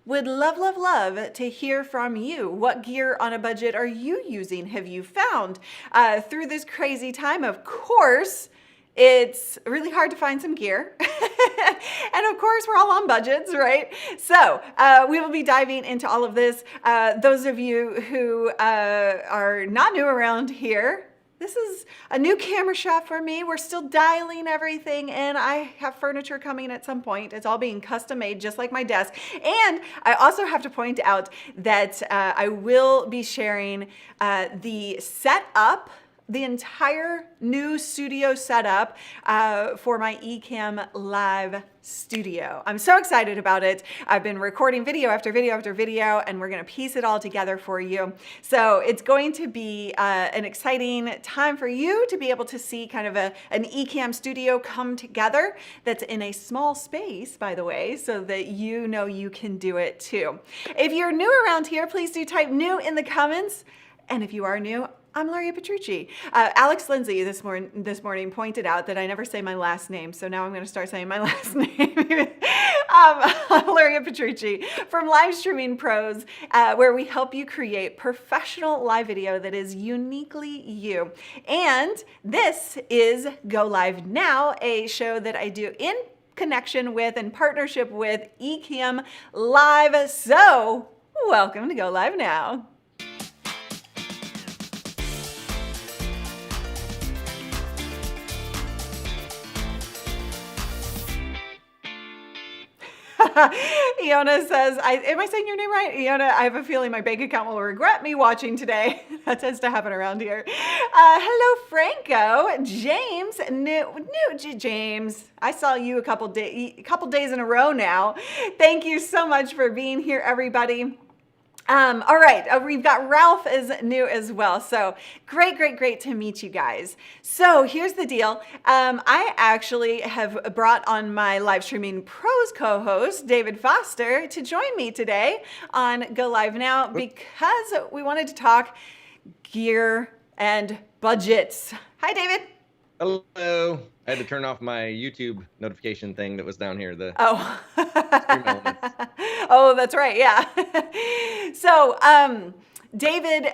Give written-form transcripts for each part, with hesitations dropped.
Would love, love, love to hear from you. What gear on a budget are you using? Have you found through this crazy time? Of course, it's really hard to find some gear. And of course, we're all on budgets, right? So we will be diving into all of this. Those of you who are not new around here, this is a new camera shop for me. We're still dialing everything in. I have furniture coming at some point. It's all being custom made, just like my desk. And I also have to point out that I will be sharing the setup, the entire new studio setup for my Ecamm live studio. I'm so excited about it. I've been recording video after video after video, and we're gonna piece it all together for you. So it's going to be an exciting time for you to be able to see kind of an Ecamm studio come together that's in a small space, by the way, so that you know you can do it too. If you're new around here, please do type new in the comments. And if you are new, I'm Luria Petrucci. Alex Lindsay this morning pointed out that I never say my last name, so now I'm going to start saying my last name. Luria Petrucci from Live Streaming Pros, where we help you create professional live video that is uniquely you. And this is Go Live Now, a show that I do in connection with and partnership with Ecamm Live. So welcome to Go Live Now. Iona says, am I saying your name right? Iona, I have a feeling my bank account will regret me watching today. That tends to happen around here. Hello, Franco. James, James. I saw you a couple days in a row now. Thank you so much for being here, everybody. All right, we've got Ralph is new as well. So great to meet you guys. So here's the deal. I actually have brought on my Live Streaming Pros co-host, David Foster, to join me today on Go Live Now because we wanted to talk gear and budgets. Hi, David. Hello. I had to turn off my YouTube notification thing that was down here. Oh, that's right. Yeah. So, David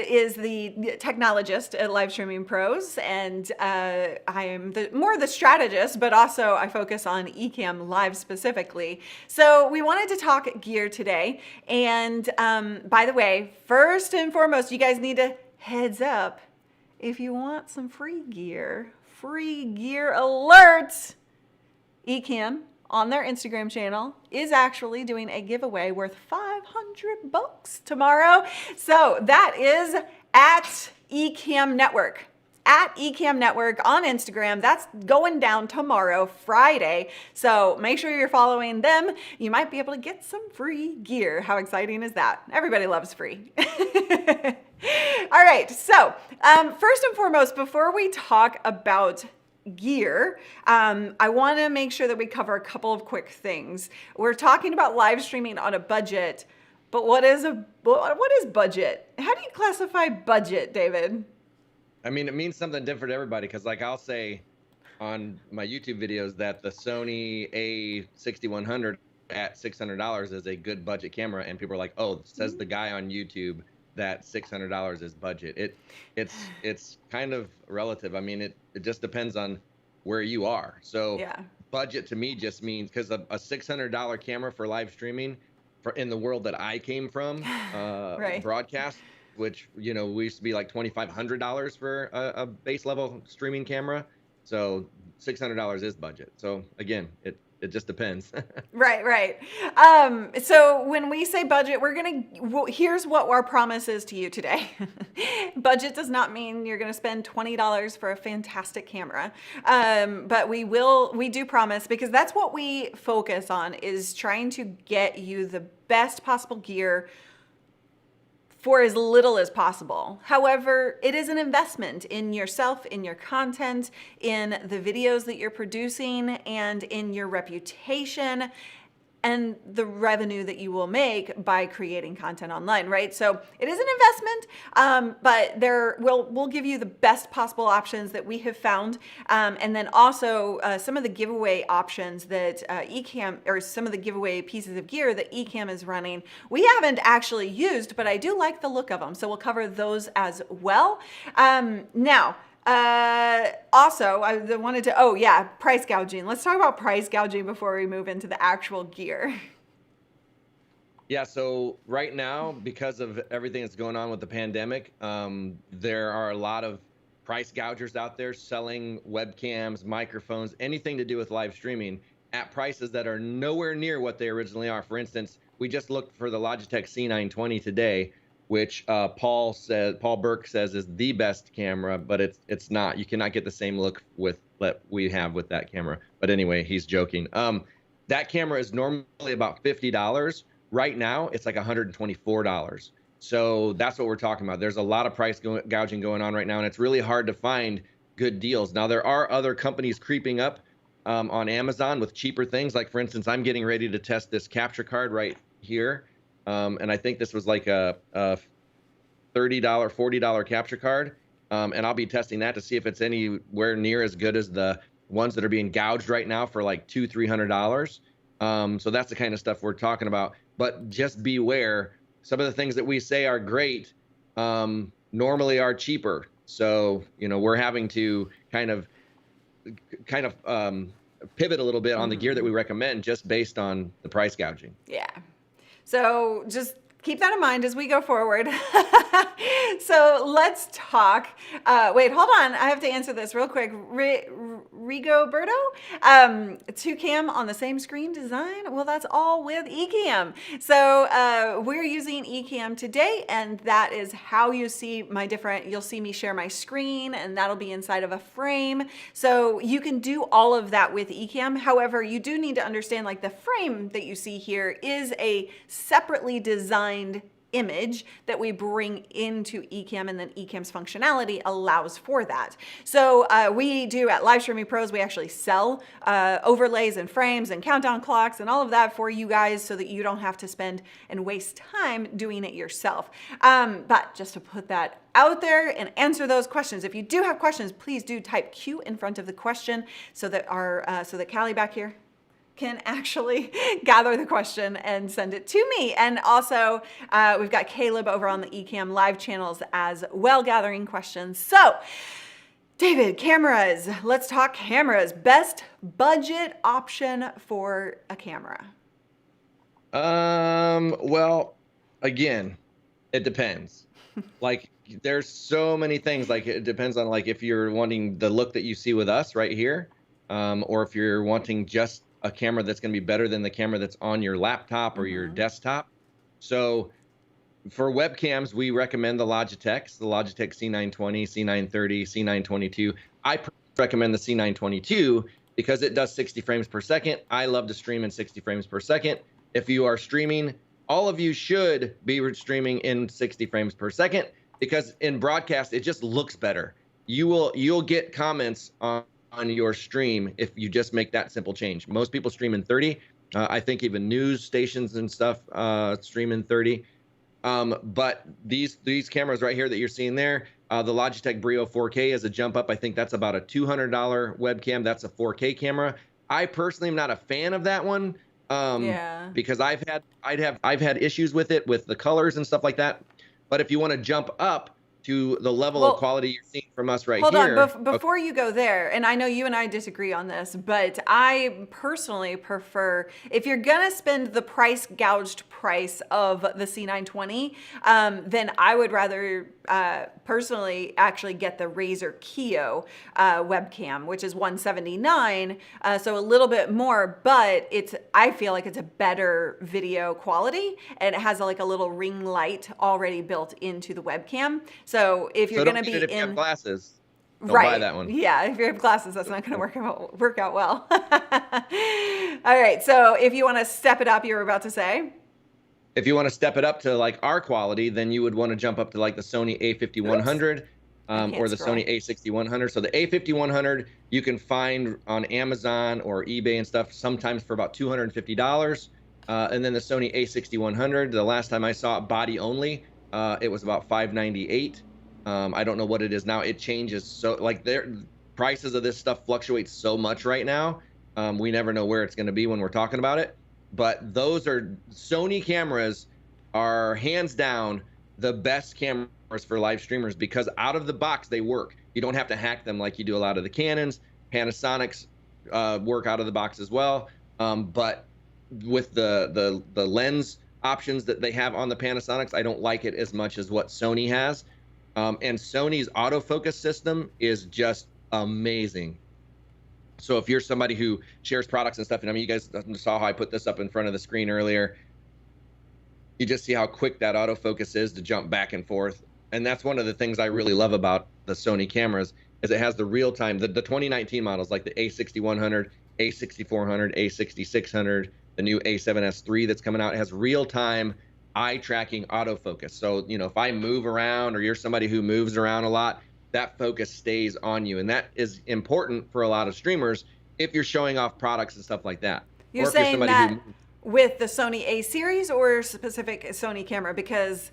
is the technologist at Live Streaming Pros, and I am more the strategist, but also I focus on Ecamm Live specifically. So we wanted to talk gear today. And by the way, first and foremost, you guys need to heads up. If you want some free gear alert, Ecamm on their Instagram channel is actually doing a giveaway worth $500 tomorrow. So that is at Ecamm Network. At Ecamm Network on Instagram. That's going down tomorrow, Friday. So make sure you're following them. You might be able to get some free gear. How exciting is that? Everybody loves free. All right, so first and foremost, before we talk about gear, I want to make sure that we cover a couple of quick things. We're talking about live streaming on a budget, but what is budget? How do you classify budget, David? I mean, it means something different to everybody because, like, I'll say on my YouTube videos that the Sony A6100 at $600 is a good budget camera, and people are like, "Oh, says the guy on YouTube that $600 is budget." It's kind of relative. I mean, it just depends on where you are. So yeah. Budget to me just means because a $600 camera for live streaming in the world that I came from, right. Broadcast, which, we used to be like $2,500 for a base level streaming camera. So $600 is budget. So again, it just depends. Right. So when we say budget, here's what our promise is to you today. Budget does not mean you're going to spend $20 for a fantastic camera. But we do promise, because that's what we focus on, is trying to get you the best possible gear for as little as possible. However, it is an investment in yourself, in your content, in the videos that you're producing, and in your reputation. and the revenue that you will make by creating content online, right? So it is an investment, but we'll give you the best possible options that we have found. And then also some of the giveaway options that Ecamm, or some of the giveaway pieces of gear that Ecamm is running, we haven't actually used, but I do like the look of them. So we'll cover those as well. Now, also, I wanted to, oh yeah, price gouging. Let's talk about price gouging before we move into the actual gear. Yeah, so right now, because of everything that's going on with the pandemic, there are a lot of price gougers out there selling webcams, microphones, anything to do with live streaming at prices that are nowhere near what they originally are. For instance, we just looked for the Logitech C920 today, which Paul Burke says is the best camera, but it's not. You cannot get the same look with that we have with that camera. But anyway, he's joking. That camera is normally about $50. Right now, it's like $124. So that's what we're talking about. There's a lot of price gouging going on right now, and it's really hard to find good deals. Now, there are other companies creeping up on Amazon with cheaper things. Like, for instance, I'm getting ready to test this capture card right here. And I think this was like a $30, $40 capture card. And I'll be testing that to see if it's anywhere near as good as the ones that are being gouged right now for like $200, $300. So that's the kind of stuff we're talking about. But just beware, some of the things that we say are great normally are cheaper. So, you know, we're having to kind of pivot a little bit on the gear that we recommend just based on the price gouging. Yeah. So just keep that in mind as we go forward. So let's talk. Wait, hold on. I have to answer this real quick. Rigoberto, 2cam on the same screen design. Well, that's all with Ecamm. So we're using Ecamm today, and that is how you see you'll see me share my screen, and that'll be inside of a frame. So you can do all of that with Ecamm. However, you do need to understand, like, the frame that you see here is a separately designed image that we bring into Ecamm, and then Ecamm's functionality allows for that. So we do at Live Streaming Pros, we actually sell overlays and frames and countdown clocks and all of that for you guys so that you don't have to spend and waste time doing it yourself. But just to put that out there and answer those questions. If you do have questions, please do type Q in front of the question so that Callie back here can actually gather the question and send it to me. And also, we've got Caleb over on the Ecamm live channels as well, gathering questions. So, David, cameras. Let's talk cameras. Best budget option for a camera. Well, again, it depends. Like, there's so many things. Like, it depends on, like, if you're wanting the look that you see with us right here, or if you're wanting just a camera that's going to be better than the camera that's on your laptop or your desktop. So for webcams, we recommend the Logitech C920, C930, C922. I recommend the C922 because it does 60 frames per second. I love to stream in 60 frames per second. If you are streaming, all of you should be streaming in 60 frames per second, because in broadcast, it just looks better. You'll get comments on your stream if you just make that simple change. Most people stream in 30. I think even news stations and stuff stream in 30. But these cameras right here that you're seeing there, the Logitech Brio 4K is a jump up. I think that's about a $200 webcam. That's a 4K camera. I personally am not a fan of that one because I've had issues with it, with the colors and stuff like that. But if you want to jump up to the level of quality you're seeing from us right here. Hold on, before you go there, and I know you and I disagree on this, but I personally prefer, if you're gonna spend the price gouged price of the C920, then I would rather personally actually get the Razer Kio webcam, which is $179, so a little bit more, but I feel like it's a better video quality, and it has like a little ring light already built into the webcam. So if you're going to be if you have glasses, don't right, buy that one. Yeah, if you have glasses, that's not going to work out well. All right, so if you want to step it up, you were about to say. If you want to step it up to like our quality, then you would want to jump up to like the Sony A5100 or the Sony A6100. So the A5100 you can find on Amazon or eBay and stuff sometimes for about $250. And then the Sony a6100, the last time I saw it body only, it was about $598. I don't know what it is now. It changes. So like their prices of this stuff fluctuate so much right now. We never know where it's going to be when we're talking about it. But those are Sony cameras are hands down the best cameras for live streamers because out of the box they work. You don't have to hack them like you do a lot of the Canons. Panasonics work out of the box as well. But with the lens options that they have on the Panasonics, I don't like it as much as what Sony has. And Sony's autofocus system is just amazing. So if you're somebody who shares products and stuff, and I mean, you guys saw how I put this up in front of the screen earlier. You just see how quick that autofocus is to jump back and forth. And that's one of the things I really love about the Sony cameras is it has the real time, the 2019 models like the a6100, a6400, a6600, the new a7S III that's coming out. It has real time eye tracking autofocus. So, you know, if I move around or you're somebody who moves around a lot, that focus stays on you. And that is important for a lot of streamers if you're showing off products and stuff like that. You're saying that with the Sony A series or specific Sony camera? Because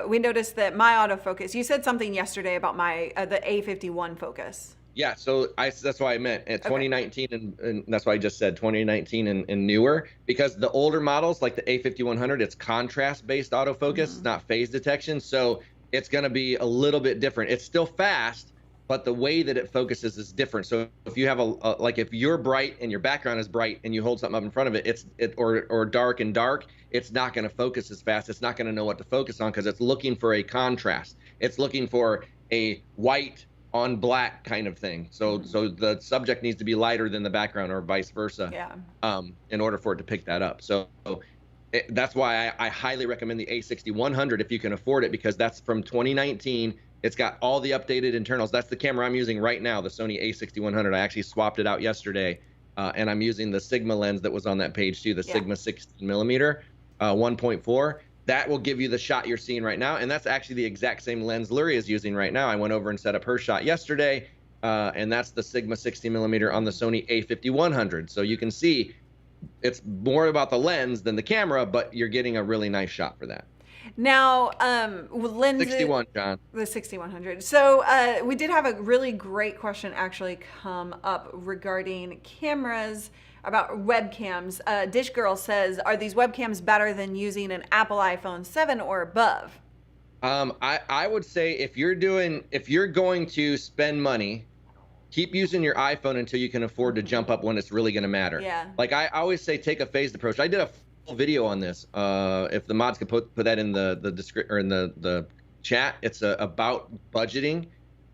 we noticed that my autofocus, you said something yesterday about my the A51 focus. Yeah, so that's why I meant at 2019, and that's why I just said 2019 and newer, because the older models like the A5100, it's contrast-based autofocus, it's not phase detection, so it's going to be a little bit different. It's still fast, but the way that it focuses is different. So if you have like if you're bright and your background is bright and you hold something up in front of it, or dark and dark, it's not going to focus as fast. It's not going to know what to focus on because it's looking for a contrast. It's looking for a white on black kind of thing. So the subject needs to be lighter than the background or vice versa. Yeah. In order for it to pick that up. So that's why I highly recommend the a6100 if you can afford it, because that's from 2019. It's got all the updated internals. That's the camera I'm using right now, the Sony a6100. I actually swapped it out yesterday, and I'm using the Sigma lens that was on that page too, the Sigma 16mm 1.4. That will give you the shot you're seeing right now, and that's actually the exact same lens Lurie is using right now. I went over and set up her shot yesterday, and that's the Sigma 60mm on the Sony a5100. So you can see it's more about the lens than the camera, but you're getting a really nice shot for that. Now, lenses. 61, John. The 6100. So we did have a really great question actually come up regarding cameras, about webcams. Dish Girl says, are these webcams better than using an Apple iPhone 7 or above? I would say if you're going to spend money, keep using your iPhone until you can afford to jump up when it's really going to matter. Yeah. Like I always say, take a phased approach. I did a full video on this. If the mods could put that in the description or in the chat, it's about budgeting,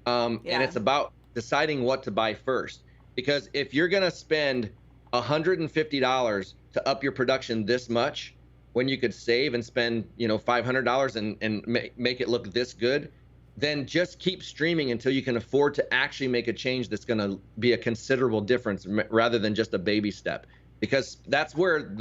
and it's about deciding what to buy first. Because if you're going to spend $150 to up your production this much, when you could save and spend, $500 and make it look this good, then just keep streaming until you can afford to actually make a change that's going to be a considerable difference rather than just a baby step. Because that's where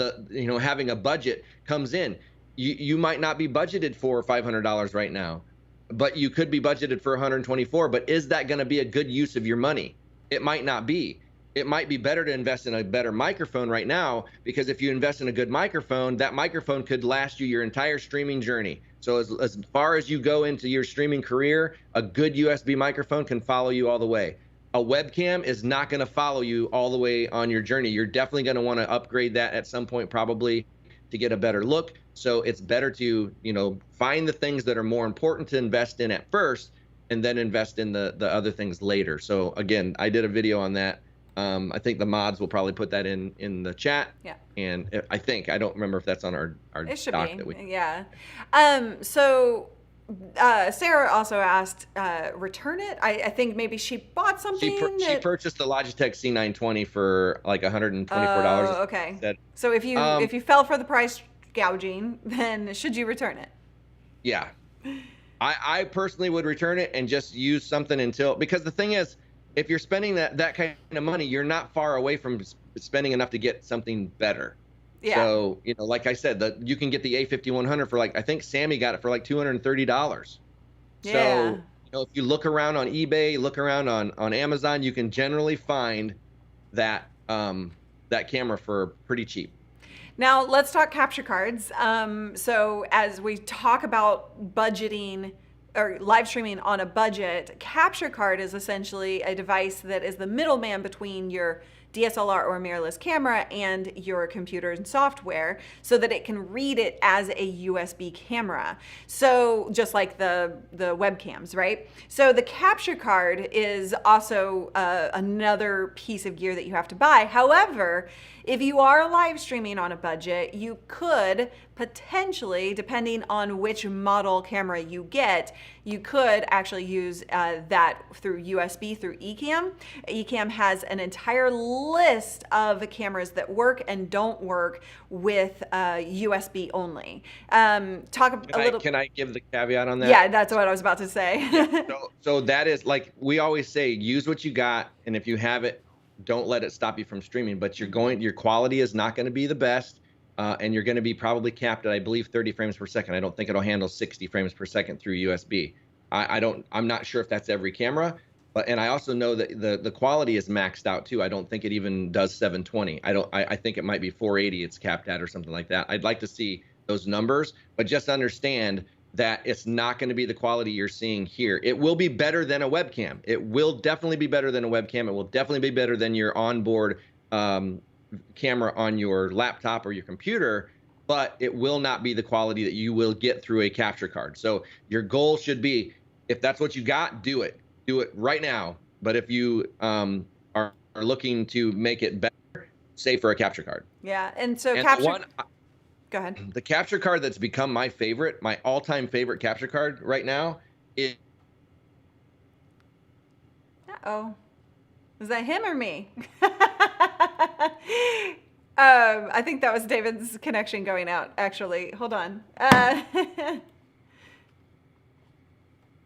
having a budget comes in. You might not be budgeted for $500 right now, but you could be budgeted for $124. But is that going to be a good use of your money? It might not be. It might be better to invest in a better microphone right now, because if you invest in a good microphone, that microphone could last you your entire streaming journey. So as far as you go into your streaming career, a good USB microphone can follow you all the way. A webcam is not going to follow you all the way on your journey. You're definitely going to want to upgrade that at some point, probably, to get a better look. So it's better to, find the things that are more important to invest in at first, and then invest in the other things later. So again, I did a video on that. I think the mods will probably put that in the chat. Yeah. And I don't remember if that's on our it should doc be. that we. Yeah. So Sarah also asked, return it. I think maybe she bought something. She purchased the Logitech C920 for like $124. Oh, okay. So if you fell for the price gouging, then should you return it? Yeah. I personally would return it and just use something because the thing is, if you're spending that kind of money, you're not far away from spending enough to get something better. Yeah. So, like I said, you can get the A5100 for I think Sammy got it for like $230. Yeah. So, if you look around on eBay, look around on Amazon, you can generally find that camera for pretty cheap. Now let's talk capture cards. So as we talk about budgeting or live streaming on a budget, capture card is essentially a device that is the middleman between your DSLR or mirrorless camera and your computer and software so that it can read it as a USB camera. So just like the webcams, right? So the capture card is also another piece of gear that you have to buy. However, if you are live streaming on a budget, you could potentially, depending on which model camera you get, you could actually use that through USB through Ecamm. Ecamm has an entire list of cameras that work and don't work with USB only. Can I give the caveat on that? Yeah, that's what I was about to say. So that is, like we always say, use what you got, and if you have it, don't let it stop you from streaming. But your quality is not going to be the best, and you're going to be probably capped at, I believe, 30 frames per second. I don't think it'll handle 60 frames per second through USB. I'm not sure if that's every camera, and I also know that the quality is maxed out too. I don't think it even does 720. I think it might be 480 it's capped at or something like that. I'd like to see those numbers, but just understand that it's not going to be the quality you're seeing here. It will be better than a webcam. It will definitely be better than a webcam. It will definitely be better than your onboard camera on your laptop or your computer, but it will not be the quality that you will get through a capture card. So your goal should be, if that's what you got, do it. Do it right now. But if you are looking to make it better, save for a capture card. Yeah, and so go ahead. The capture card that's become my favorite, my all-time favorite capture card right now is... Uh-oh. Was that him or me? I think that was David's connection going out, actually. Hold on.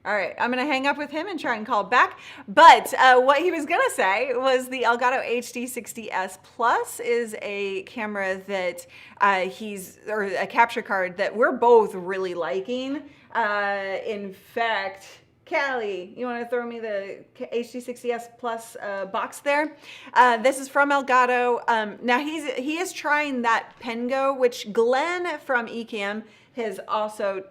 All right, I'm going to hang up with him and try and call back. But what he was going to say was the Elgato HD60S Plus is a camera that or a capture card that we're both really liking. In fact, Callie, you want to throw me the HD60S Plus box there? This is from Elgato. Now he is trying that Pengo, which Glenn from Ecamm has also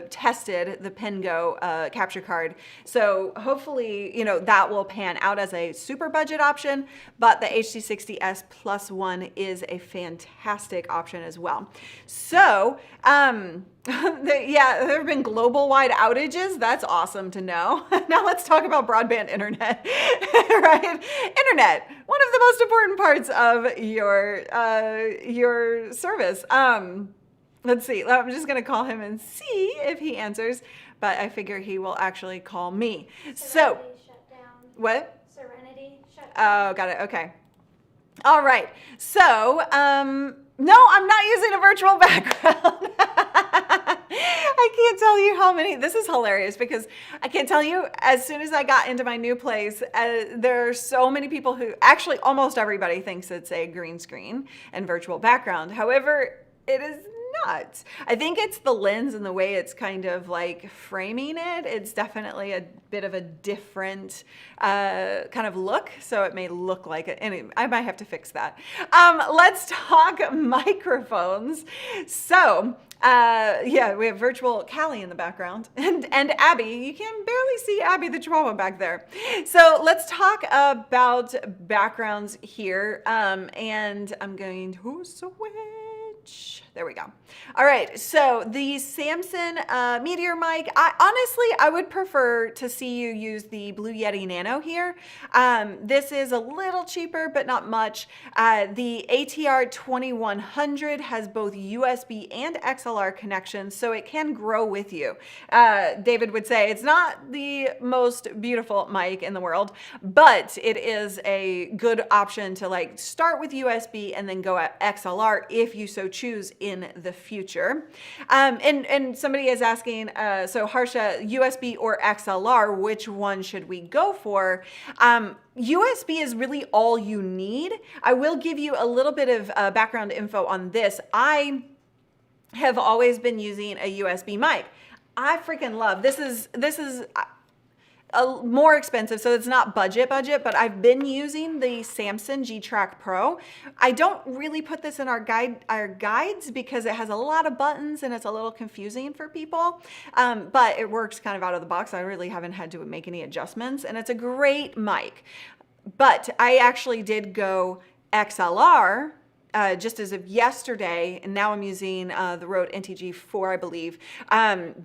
tested the Pengo capture card. So hopefully, that will pan out as a super budget option, but the HD60S Plus one is a fantastic option as well. So, there have been global-wide outages. That's awesome to know. Now let's talk about broadband internet, right? Internet, one of the most important parts of your service. Let's see. I'm just going to call him and see if he answers, but I figure he will actually call me. So, shut down. What? Serenity shut down. Oh, got it. Okay. All right. So, no, I'm not using a virtual background. I can't tell you how many, this is hilarious because I can't tell you, as soon as I got into my new place, there are so many people who, actually almost everybody thinks it's a green screen and virtual background. However, it is not. I think it's the lens and the way it's kind of like framing it. It's definitely a bit of a different kind of look. So it may look like it. Anyway, I might have to fix that. Let's talk microphones. So we have virtual Callie in the background and Abby. You can barely see Abby the Chihuahua back there. So let's talk about backgrounds here. And I'm going to switch. There we go. All right, so the Samson Meteor mic, I would prefer to see you use the Blue Yeti Nano here. This is a little cheaper, but not much. The ATR 2100 has both USB and XLR connections, so it can grow with you. David would say it's not the most beautiful mic in the world, but it is a good option to like start with USB and then go at XLR if you so choose in the future. And somebody is asking, so Harsha, USB or XLR, which one should we go for? USB is really all you need. I will give you a little bit of background info on this. I have always been using a USB mic. I freaking love this. more expensive, so it's not budget, but I've been using the Samson G-Track Pro. I don't really put this in our guides because it has a lot of buttons and it's a little confusing for people, but it works kind of out of the box. I really haven't had to make any adjustments, and it's a great mic. But I actually did go XLR just as of yesterday, and now I'm using the Rode NTG4, I believe,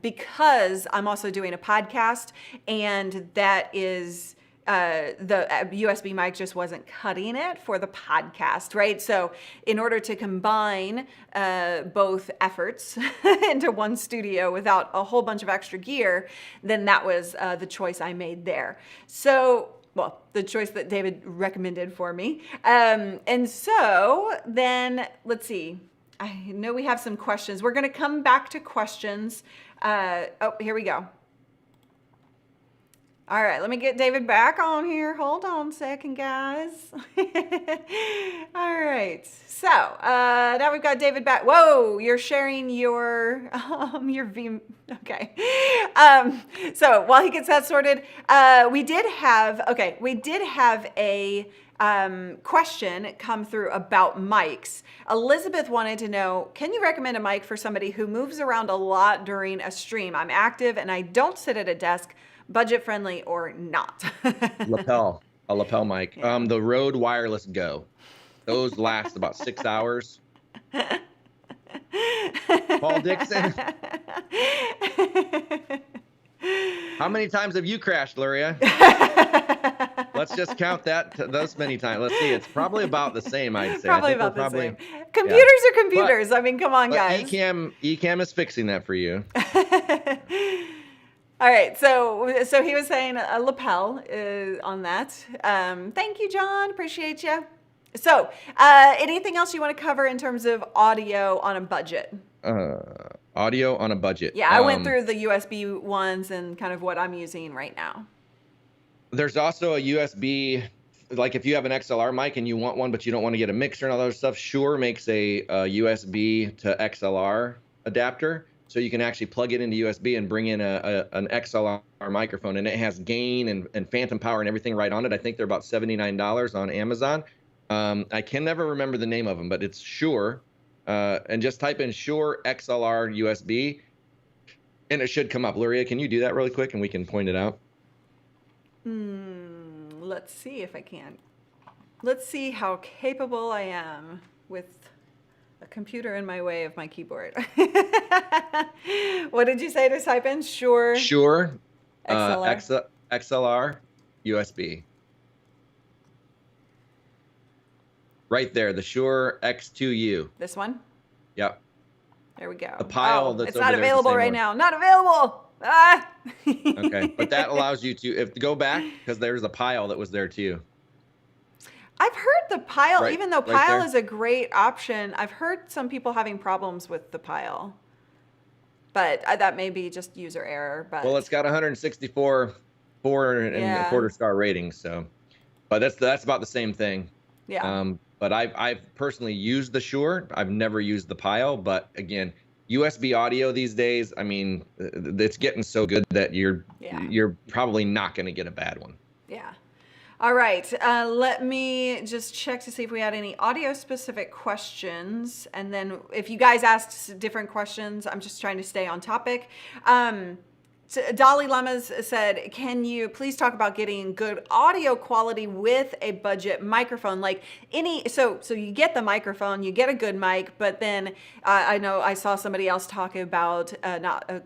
because I'm also doing a podcast, and that is the USB mic just wasn't cutting it for the podcast, right? So in order to combine both efforts into one studio without a whole bunch of extra gear, then that was the choice I made there. So well, the choice that David recommended for me. And so then, let's see. I know we have some questions. We're going to come back to questions. Oh, here we go. All right, let me get David back on here. Hold on a second, guys. All right, so now we've got David back. Whoa, you're sharing your V. Okay. So while he gets that sorted, we did have a question come through about mics. Elizabeth wanted to know, can you recommend a mic for somebody who moves around a lot during a stream? I'm active and I don't sit at a desk. Budget friendly or not? A lapel mic. Yeah. The Rode Wireless Go. Those last about 6 hours. Paul Dixon. How many times have you crashed, Luria? Let's just count those many times. Let's see. It's probably about the same, I'd say. Probably about the same. Computers are computers. I mean, come on, guys. Ecamm is fixing that for you. All right, so he was saying a lapel on that. Thank you, John. Appreciate you. So, anything else you want to cover in terms of audio on a budget? Audio on a budget. Yeah, I went through the USB ones and kind of what I'm using right now. There's also a USB, like if you have an XLR mic and you want one, but you don't want to get a mixer and all that other stuff, Shure makes a USB to XLR adapter. So you can actually plug it into USB and bring in an XLR microphone, and it has gain and phantom power and everything right on it. I think they're about $79 on Amazon. I can never remember the name of them, but it's Shure. And just type in Shure XLR USB, and it should come up. Luria, can you do that really quick and we can point it out? Let's see if I can. Let's see how capable I am with a computer in my way of my keyboard. What did you say to type in? Shure XLR, XLR USB. Right there, the Shure X2U. This one? Yep. There we go. The pile that's it's over not there available right now. Not available. Ah! Okay, but that allows you to go back, because there's a pile that was there too. I've heard the pile, Right- even though right pile there. is a great option, I've heard some people having problems with the pile. But that may be just user error. But Well, it's got 164 4.25 star ratings, so, but that's about the same thing. yeah. But I've personally used the Shure. I've never used the pile, but again, USB audio these days, I mean, it's getting so good that you're probably not going to get a bad one. Yeah. All right. Let me just check to see if we had any audio specific questions. And then if you guys asked different questions, I'm just trying to stay on topic. So Dolly Lemmas said, can you please talk about getting good audio quality with a budget microphone? Like so you get the microphone, you get a good mic, but then I know I saw somebody else talk about not a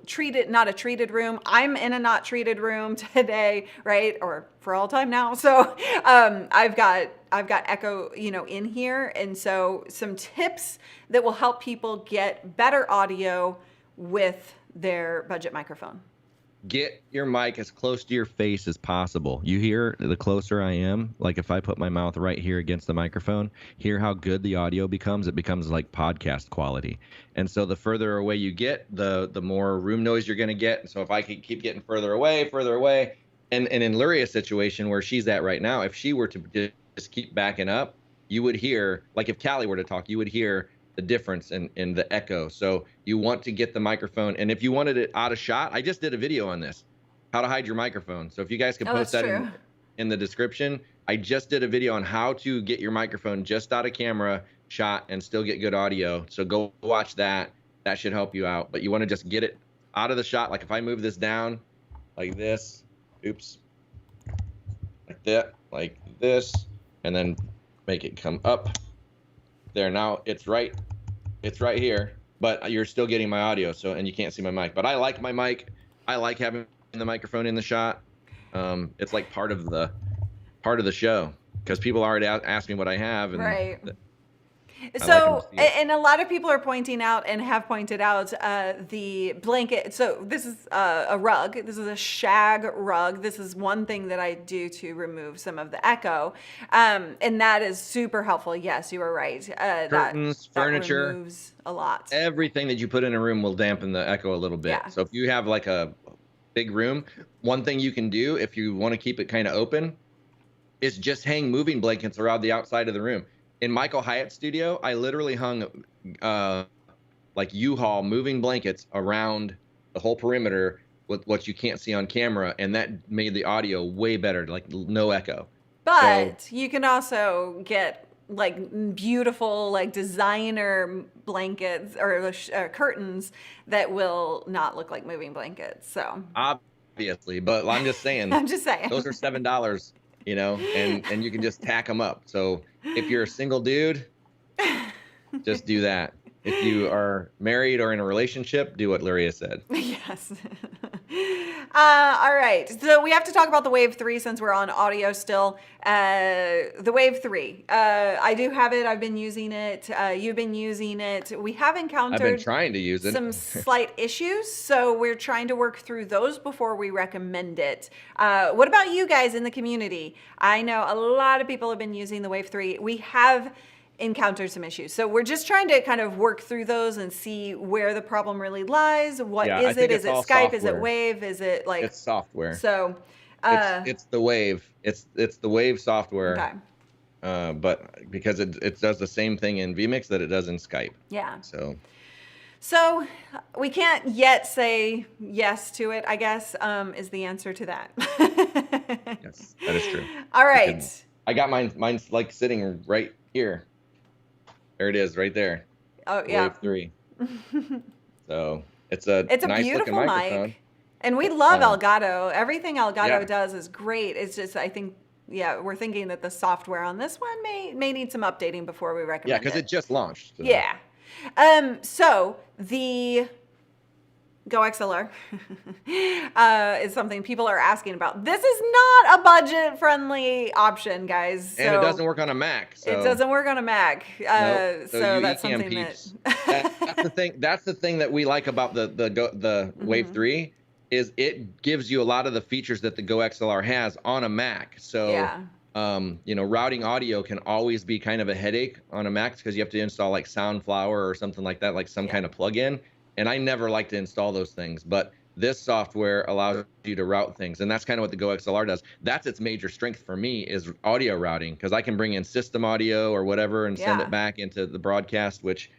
treated room. I'm in a not treated room today, right? Or for all time now. So I've got echo, in here. And so some tips that will help people get better audio with their budget microphone. Get your mic as close to your face as possible. You hear the closer I am, like if I put my mouth right here against the microphone, hear how good the audio becomes. It becomes like podcast quality. And so the further away you get, the more room noise you're going to get. So if I could keep getting further away, and in Luria's situation where she's at right now, if she were to just keep backing up, you would hear, like if Callie were to talk, you would hear the difference in the echo. So you want to get the microphone, and if you wanted it out of shot, I just did a video on this. how to hide your microphone. So if you guys can Oh, post that's that true. in the description, I just did a video on how to get your microphone just out of camera shot and still get good audio. So go watch that. That should help you out. But you want to just get it out of the shot. Like if I move this down like this, oops, like that, like this, and then make it come up there. Now it's right here, but you're still getting my audio. So, and you can't see my mic, but I like my mic. I like having the microphone in the shot. It's like part of the show because people already ask me what I have, and Right. I So, like 'em to see it. and a lot of people are pointing out and have pointed out the blanket. So this is a rug. This is a shag rug. This is one thing that I do to remove some of the echo. And that is super helpful. Yes, you are right. Curtains, that furniture, removes a lot. everything that you put in a room will dampen the echo a little bit. Yeah. So if you have like a big room, one thing you can do if you want to keep it kind of open is just hang moving blankets around the outside of the room. In Michael Hyatt's studio, I literally hung like U-Haul moving blankets around the whole perimeter with what you can't see on camera, and that made the audio way better, like no echo. But you can also get like beautiful, like designer blankets or curtains that will not look like moving blankets. So Obviously, but I'm just saying, I'm just saying. those are $7, you know, and you can just tack them up. So if you're a single dude, just do that. If you are married or in a relationship, do what Luria said. Yes. All right. So we have to talk about the Wave 3 since we're on audio still. The Wave 3. I do have it. I've been using it. You've been using it. We have encountered I've been trying to use it. some slight issues, so we're trying to work through those before we recommend it. What about you guys in the community? I know a lot of people have been using the Wave 3. We have encountered some issues. So we're just trying to kind of work through those and see where the problem really lies. What Yeah, I is it? think Is it's it all Skype? Is it software. Wave? Is it like It's software. So It's the Wave. It's the Wave software. okay. But because it does the same thing in vMix that it does in Skype. Yeah. So we can't yet say yes to it, I guess, is the answer to that. yes, that is true. All right. I got mine. Mine's like sitting right here. There it is, right there. Oh yeah. Wave 3. So it's a nice beautiful looking microphone. mic. And we love Elgato. Everything Elgato Yeah. does is great. It's just, I think, yeah, we're thinking that the software on this one may need some updating before we recommend Yeah, it. because it just launched. So. Yeah. So the Go XLR is something people are asking about. This is not a budget-friendly option, guys. And it doesn't work on a Mac. So. It doesn't work on a Mac. Nope. So you that's Ecamm something peeps, that's the thing. That's the thing that we like about the Wave 3 is it gives you a lot of the features that the Go XLR has on a Mac. So yeah. you know, routing audio can always be kind of a headache on a Mac because you have to install like Soundflower or something like that, like some kind of plugin. And I never like to install those things, but this software allows you to route things, and that's kind of what the Go XLR does. That's its major strength for me is audio routing, because I can bring in system audio or whatever and send it back into the broadcast, which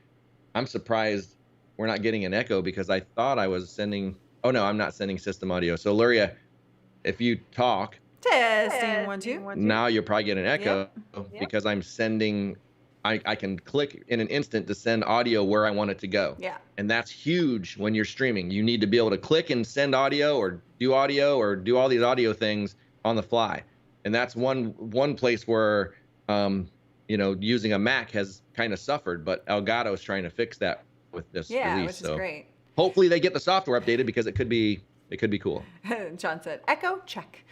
I'm surprised we're not getting an echo because I thought I was sending. Oh no, I'm not sending system audio. So Luria, if you talk, Testing 1 2. now you'll probably get an echo because I'm sending. I can click in an instant to send audio where I want it to go. Yeah. And that's huge when you're streaming. You need to be able to click and send audio or do all these audio things on the fly. And that's one place where, you know, using a Mac has kind of suffered, but Elgato is trying to fix that with this release. Which is great. Hopefully they get the software updated because it could be cool. John said, echo, check.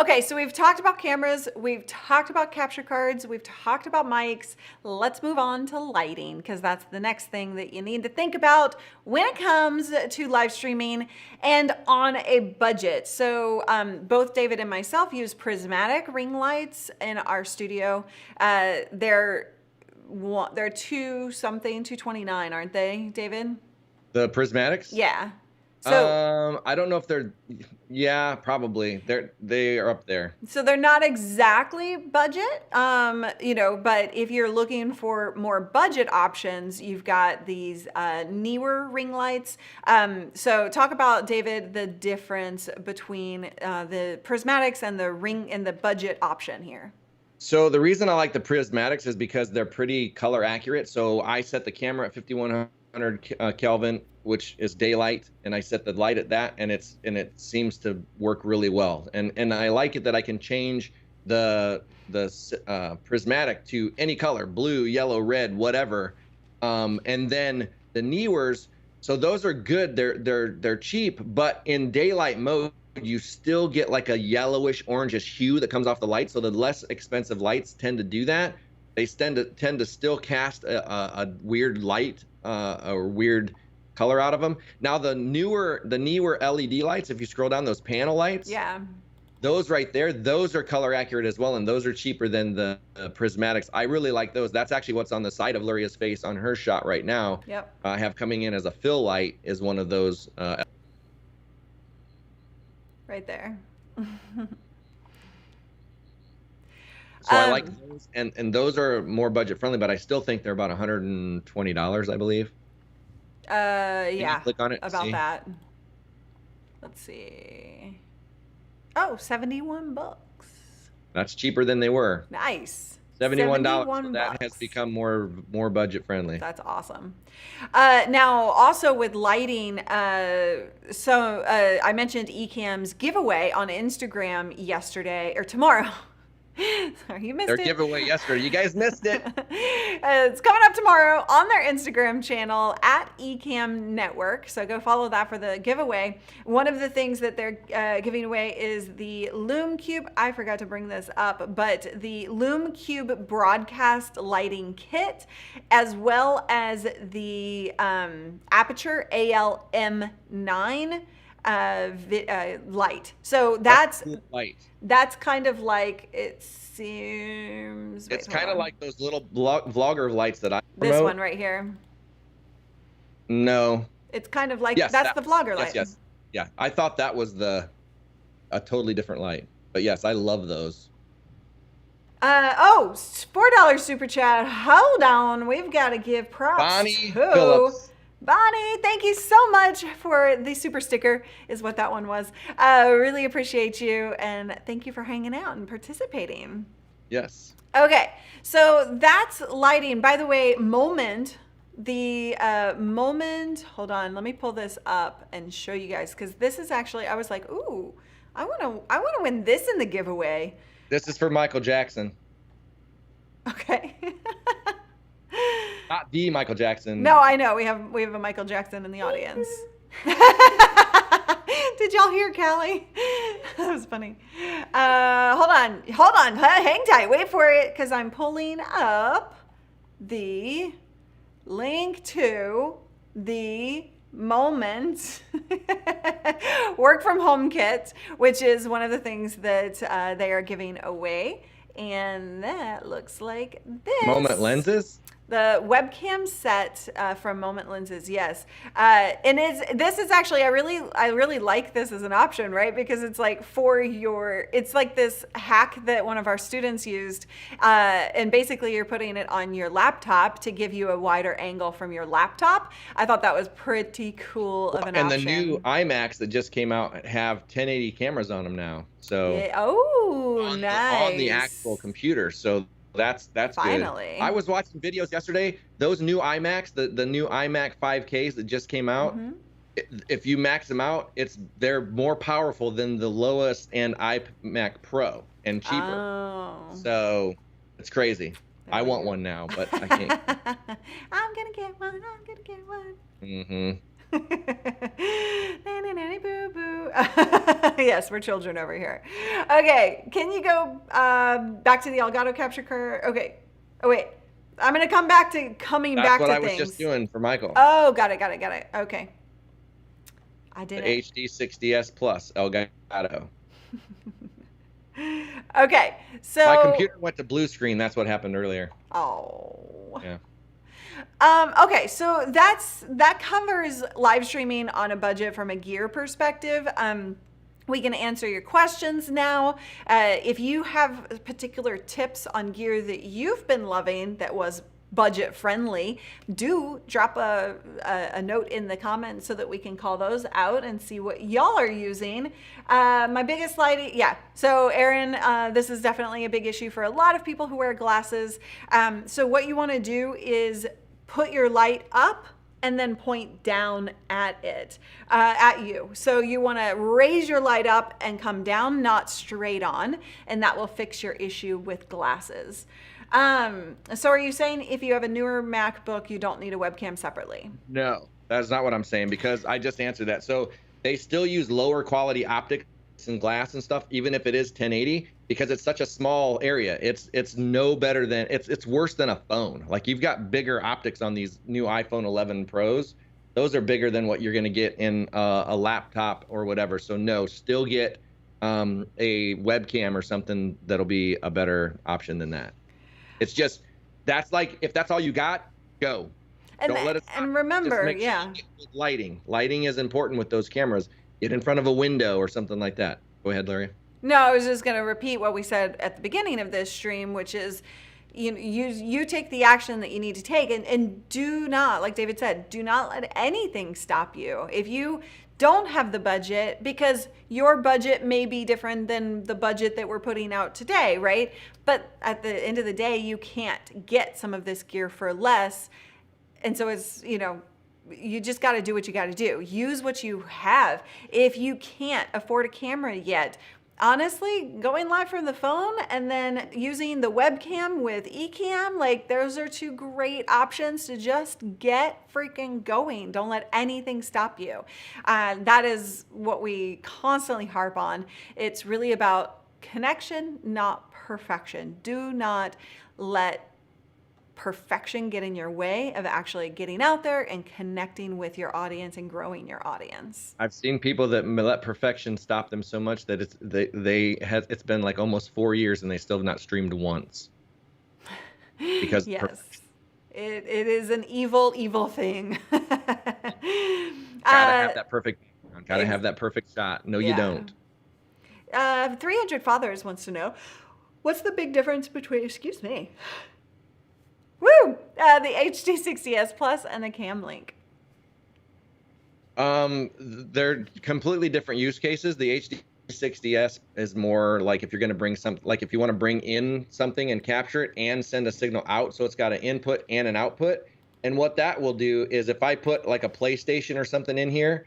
Okay, so we've talked about cameras. We've talked about capture cards. We've talked about mics. Let's move on to lighting because that's the next thing that you need to think about when it comes to live streaming and on a budget. So both David and myself use prismatic ring lights in our studio. They're $229, aren't they, David? The prismatics? Yeah. So I don't know if they're, yeah, probably. They are up there. so they're not exactly budget, but if you're looking for more budget options, you've got these newer ring lights. So talk about, David, the difference between the prismatics and the ring and the budget option here. So the reason I like the prismatics is because they're pretty color accurate. So I set the camera at 5100 Kelvin, which is daylight, and I set the light at that, and it seems to work really well. And I like it that I can change the prismatic to any color, blue, yellow, red, whatever. And then the Newers, so those are good. They're cheap, but in daylight mode, you still get like a yellowish orangish hue that comes off the light. So the less expensive lights tend to do that. They tend to still cast a weird light or weird color out of them. Now the newer LED lights, if you scroll down, those panel lights, Yeah. those right there, those are color accurate as well, and those are cheaper than the prismatics. I really like those. That's actually what's on the side of Luria's face on her shot right now. Yep. I have coming in as a fill light is one of those. Right there. So I like those, and those are more budget friendly, but I still think they're about $120, I believe. Yeah, click on it and about see? that. Let's see. Oh, 71 bucks. That's cheaper than they were. Nice. $71. So $71 that has become more budget friendly. That's awesome. Now, also with lighting, I mentioned Ecamm's giveaway on Instagram yesterday or tomorrow. Sorry, you missed Their it. giveaway yesterday. You guys missed it. It's coming up tomorrow on their Instagram channel at Ecamm Network. So go follow that for the giveaway. One of the things that they're giving away is the Lume Cube. I forgot to bring this up, but the Lume Cube broadcast lighting kit, as well as the Aperture ALM9 light. So that's light. That's kind of like, it seems. It's kind of like those little vlogger lights that I promote. This one right here. No. It's kind of like, Yes, that's the vlogger light. Yes. Yeah, I thought that was a totally different light. But yes, I love those. $4 super chat. Hold on, we've got to give props Bonnie to Phillips. Bonnie. Thank you so much for the super sticker, is what that one was. Really appreciate you, and thank you for hanging out and participating. Yes. Okay, so that's lighting. By the way, Moment, hold on, let me pull this up and show you guys, because this is actually, I was like, ooh, I want to win this in the giveaway. This is for Michael Jackson. Okay. Not the Michael Jackson. No, I know. We have a Michael Jackson in the audience. Did y'all hear Callie? That was funny. Hold on. Hang tight. Wait for it, because I'm pulling up the link to the Moment work from home kit, which is one of the things that they are giving away. And that looks like this. Moment lenses? The webcam set from Moment Lenses, yes. And this is actually, I really like this as an option, right? Because it's like it's like this hack that one of our students used. And basically you're putting it on your laptop to give you a wider angle from your laptop. I thought that was pretty cool of an option. And the new iMacs that just came out have 1080 cameras on them now. So yeah. Nice. On the actual computer. So that's finally good. I was watching videos yesterday. Those new iMacs, the new iMac 5Ks that just came out, if you max them out, they're more powerful than the lowest end iMac Pro and cheaper. Oh. So it's crazy. I want one now, but I can't. I'm gonna get one. Mm-hmm. Nanny, nanny, boo, boo. Yes, we're children over here. Okay, can you go back to the Elgato capture card? Okay. Oh, wait. I'm going to come back to That's back what to I was things. just doing for Michael. Oh, got it. Okay. I did The it. HD60S Plus Elgato. Okay, so My computer went to blue screen. That's what happened earlier. Oh. Yeah. Okay, so that covers live streaming on a budget from a gear perspective. We can answer your questions now. If you have particular tips on gear that you've been loving that was budget friendly, do drop a note in the comments so that we can call those out and see what y'all are using. My biggest light, yeah. So Aaron, this is definitely a big issue for a lot of people who wear glasses. So what you want to do is put your light up and then point down at it, at you. So you want to raise your light up and come down, not straight on, and that will fix your issue with glasses. So are you saying if you have a newer MacBook, you don't need a webcam separately? No, that's not what I'm saying, because I just answered that. So they still use lower quality optics and glass and stuff, even if it is 1080, because it's such a small area. It's no better than, it's worse than a phone. Like, you've got bigger optics on these new iPhone 11 Pros. Those are bigger than what you're going to get in a laptop or whatever. So no, still get a webcam or something that'll be a better option than that. It's just, that's like, if that's all you got, go. And, don't let it stop. And remember, Just make sure you get good lighting. Lighting is important with those cameras. Get in front of a window or something like that. Go ahead, Larry. No, I was just going to repeat what we said at the beginning of this stream, which is you take the action that you need to take, and do not, like David said, do not let anything stop you. If you don't have the budget, because your budget may be different than the budget that we're putting out today, right? But at the end of the day, you can't get some of this gear for less. And so it's, you just got to do what you got to do. Use what you have. If you can't afford a camera yet, honestly, going live from the phone and then using the webcam with Ecamm, like, those are two great options to just get freaking going. Don't let anything stop you. That is what we constantly harp on. It's really about connection, not perfection. Do not let perfection get in your way of actually getting out there and connecting with your audience and growing your audience. I've seen people that let perfection stop them so much that it's been like almost 4 years and they still have not streamed once. Because yes, it is an evil thing. Gotta have that perfect. Gotta have that perfect shot. No, you don't. 300 Fathers wants to know, what's the big difference between? Excuse me. Woo! The HD60s Plus and the Cam Link. They're completely different use cases. The HD60s is more like if you're going to bring like if you want to bring in something and capture it and send a signal out. So it's got an input and an output. And what that will do is if I put like a PlayStation or something in here,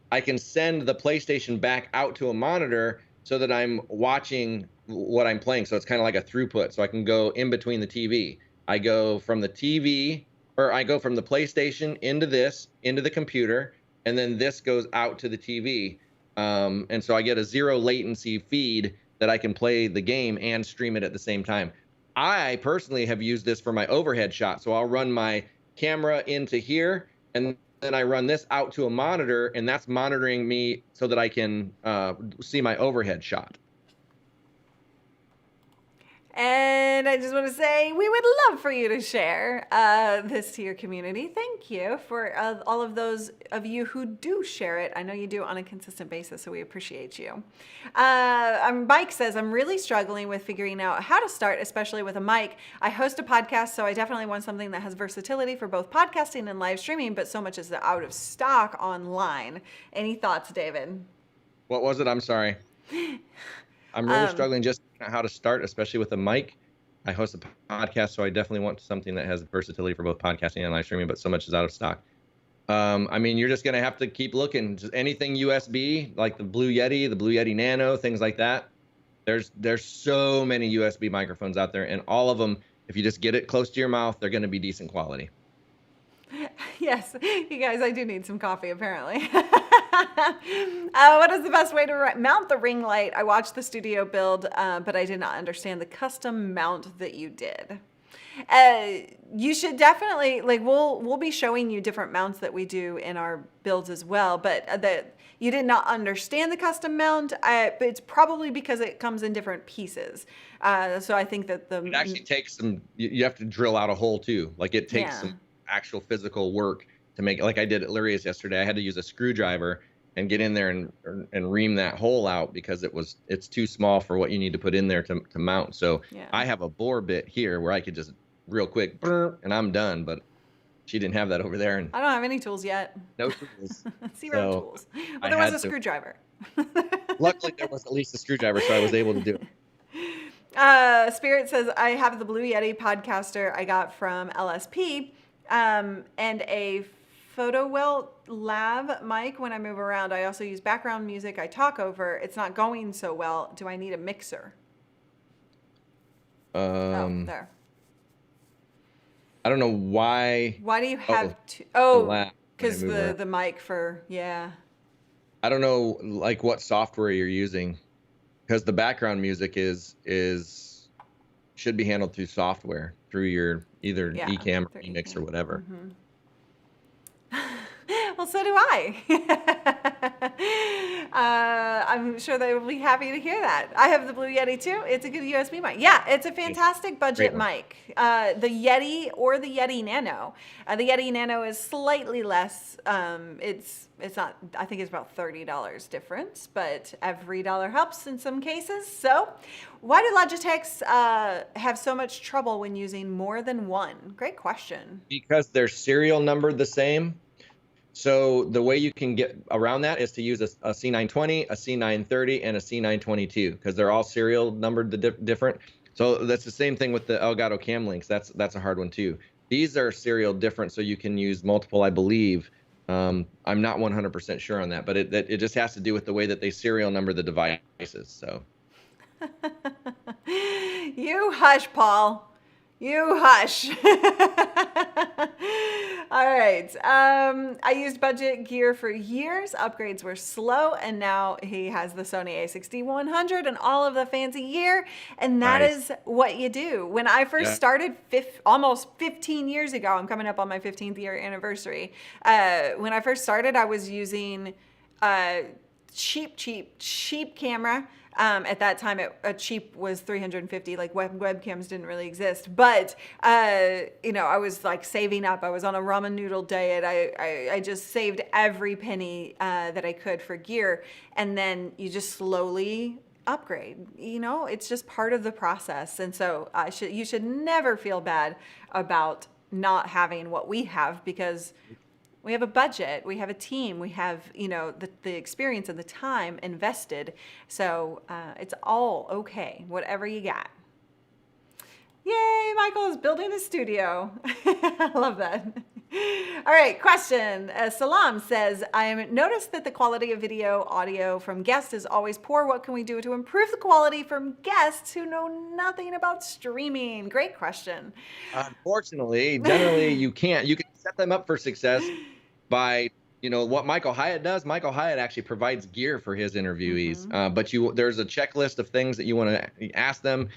I can send the PlayStation back out to a monitor so that I'm watching what I'm playing. So it's kind of like a throughput. So I can go in between the TV. I go from the TV, or I go from the PlayStation into the computer, and then this goes out to the TV. And so I get a zero latency feed that I can play the game and stream it at the same time. I personally have used this for my overhead shot. So I'll run my camera into here, and then I run this out to a monitor, and that's monitoring me so that I can see my overhead shot. And I just want to say, we would love for you to share this to your community. Thank you for all of those of you who do share it. I know you do on a consistent basis, so we appreciate you. Mike says, I'm really struggling with figuring out how to start, especially with a mic. I host a podcast, so I definitely want something that has versatility for both podcasting and live streaming, but so much is out of stock online. Any thoughts, David? What was it? I'm sorry. I'm really struggling just how to start, especially with a mic. I host a podcast, so I definitely want something that has versatility for both podcasting and live streaming, but so much is out of stock. I mean, you're just going to have to keep looking. Just anything USB, like the Blue Yeti Nano, things like that. There's so many USB microphones out there, and all of them, if you just get it close to your mouth, they're going to be decent quality. Yes, you guys, I do need some coffee, apparently. What is the best way to mount the ring light? I watched the studio build, but I did not understand the custom mount that you did. You should definitely, like, we'll be showing you different mounts that we do in our builds as well, but that you did not understand the custom mount, but it's probably because it comes in different pieces. So I think that it actually takes some, you have to drill out a hole too. Like, it takes some actual physical work to make it. Like I did at Lyria's yesterday. I had to use a screwdriver and get in there and ream that hole out because it's too small for what you need to put in there to mount. So I have a bore bit here where I could just real quick and I'm done. But she didn't have that over there, and I don't have any tools yet. no tools. Zero tools. But there was a screwdriver. Luckily, there was at least a screwdriver, so I was able to do it. Spirit says, I have the Blue Yeti podcaster I got from LSP and a PhotoWell Lav mic when I move around. I also use background music I talk over. It's not going so well. Do I need a mixer? There. I don't know why. Why do you have two? Because the mic for, yeah. I don't know, like, what software you're using, because the background music should be handled through software, through your either Ecamm or Remix or whatever. Mm-hmm. Well, so do I. I'm sure they will be happy to hear that. I have the Blue Yeti too. It's a good USB mic. Yeah, it's a fantastic budget mic. The Yeti or the Yeti Nano. The Yeti Nano is slightly less. It's not. I think it's about $30 difference, but every dollar helps in some cases. So, why do Logitechs have so much trouble when using more than one? Great question. Because they're serial numbered the same. So the way you can get around that is to use a C920, a C930, and a C922 because they're all serial numbered different. So that's the same thing with the Elgato Cam Links. That's a hard one too. These are serial different, so you can use multiple, I believe. I'm not 100% sure on that, but it just has to do with the way that they serial number the devices. So. You hush, Paul. You hush. All right. I used budget gear for years. Upgrades were slow, and now he has the Sony a6100 and all of the fancy gear, and that is what you do. When I first started almost 15 years ago, I'm coming up on my 15th year anniversary. When I first started, I was using cheap camera. At that time, a cheap was $350. Like webcams didn't really exist, but I was like saving up. I was on a ramen noodle diet. I just saved every penny that I could for gear, and then you just slowly upgrade. It's just part of the process, and so you should never feel bad about not having what we have because we have a budget, we have a team, we have, the experience and the time invested. So it's all okay, whatever you got. Yay, Michael is building a studio. I love that. All right, question. Salam says, I noticed that the quality of video audio from guests is always poor. What can we do to improve the quality from guests who know nothing about streaming? Great question. Unfortunately, generally you can't. You can set them up for success by, what Michael Hyatt does. Michael Hyatt actually provides gear for his interviewees, but there's a checklist of things that you want to ask them.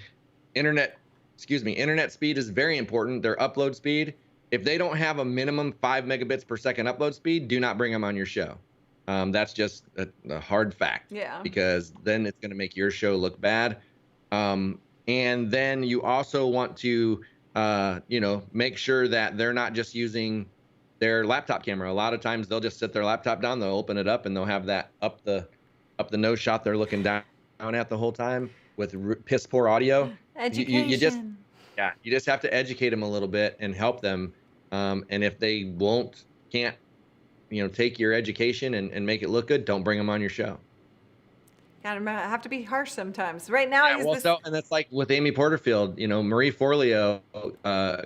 Internet speed is very important. Their upload speed. If they don't have a minimum 5 megabits per second upload speed, do not bring them on your show. That's just a hard fact. Yeah. Because then it's going to make your show look bad. And then you also want to, make sure that they're not just using their laptop camera. A lot of times they'll just sit their laptop down, they'll open it up, and they'll have that up the nose shot they're looking down at the whole time with piss poor audio. Education. You just have to educate them a little bit and help them. And if they can't, take your education and make it look good, don't bring them on your show. Gotta have to be harsh sometimes. Right now, and that's like with Amy Porterfield, Marie Forleo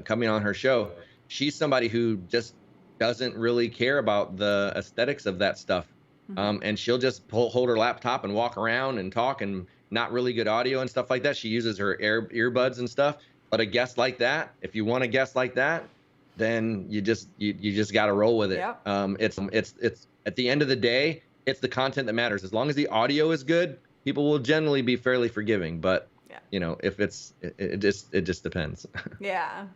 coming on her show. She's somebody who just doesn't really care about the aesthetics of that stuff. And she'll just hold her laptop and walk around and talk and not really good audio and stuff like that. She uses her earbuds and stuff. But a guest like that, if you want a guest like that, then you just got to roll with it. Yep. It's at the end of the day, it's the content that matters. As long as the audio is good, people will generally be fairly forgiving. But if it just depends. Yeah.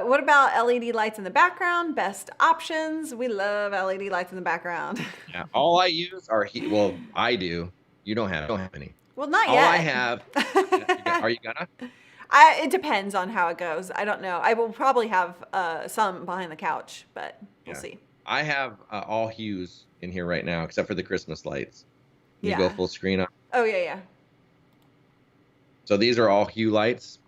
What about LED lights in the background? Best options. We love LED lights in the background. Yeah. All I use are I do. You don't have any. Well, not all yet. I have. Are you gonna? It depends on how it goes. I don't know. I will probably have some behind the couch, but we'll see. I have all hues in here right now, except for the Christmas lights. Can you Yeah. go full screen on? Oh, yeah. So these are all hue lights.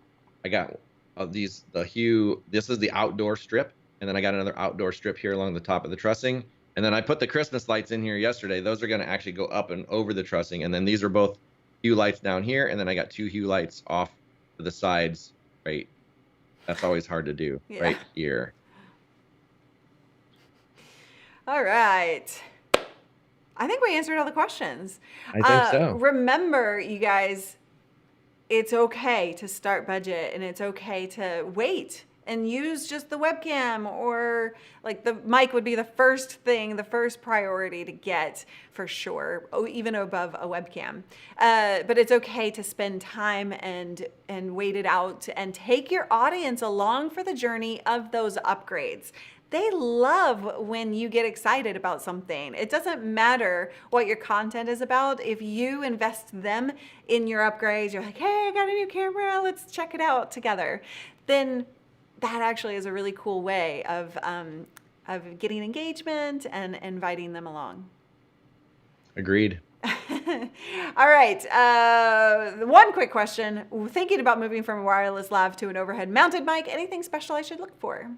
I got the hue. This is the outdoor strip, and then I got another outdoor strip here along the top of the trussing. And then I put the Christmas lights in here yesterday. Those are going to actually go up and over the trussing. And then these are both hue lights down here, and then I got 2 hue lights off to the sides. Right, that's always hard to do. Yeah. Right here. All right. I think we answered all the questions. I think so. Remember, you guys, it's okay to start budget, and it's okay to wait and use just the webcam, or like the mic would be the first thing, the first priority to get for sure, even above a webcam. But it's okay to spend time and wait it out and take your audience along for the journey of those upgrades. They love when you get excited about something. It doesn't matter what your content is about. If you invest them in your upgrades, you're like, hey, I got a new camera, let's check it out together. Then that actually is a really cool way of getting engagement and inviting them along. Agreed. All right. One quick question. Thinking about moving from a wireless lav to an overhead mounted mic, anything special I should look for?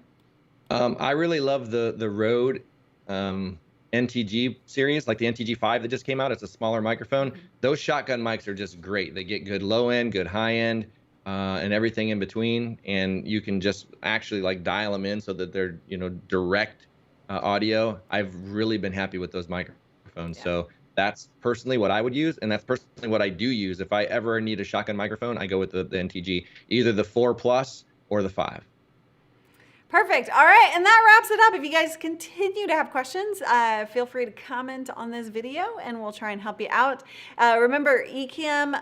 I really love the Rode NTG series, like the NTG 5 that just came out. It's a smaller microphone. Those shotgun mics are just great. They get good low end, good high end, and everything in between. And you can just actually like dial them in so that they're, direct audio. I've really been happy with those microphones. Yeah. So that's personally what I would use, and that's personally what I do use. If I ever need a shotgun microphone, I go with the NTG, either the 4 Plus or the 5. Perfect. All right. And that wraps it up. If you guys continue to have questions, feel free to comment on this video and we'll try and help you out. Remember, Ecamm,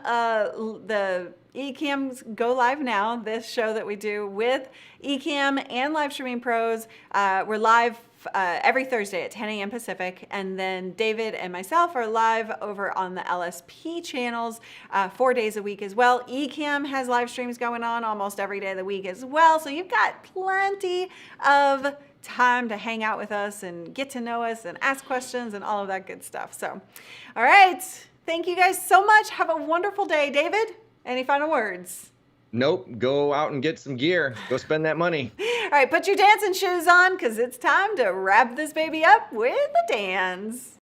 the Ecamm's go live now, this show that we do with Ecamm and Live Streaming Pros. We're live every Thursday at 10 a.m. Pacific, and then David and myself are live over on the LSP channels 4 days a week as well. Ecamm has live streams going on almost every day of the week as well, so you've got plenty of time to hang out with us and get to know us and ask questions and all of that good stuff. So, all right, thank you guys so much. Have a wonderful day. David, any final words? Nope. Go out and get some gear. Go spend that money. All right, put your dancing shoes on because it's time to wrap this baby up with a dance.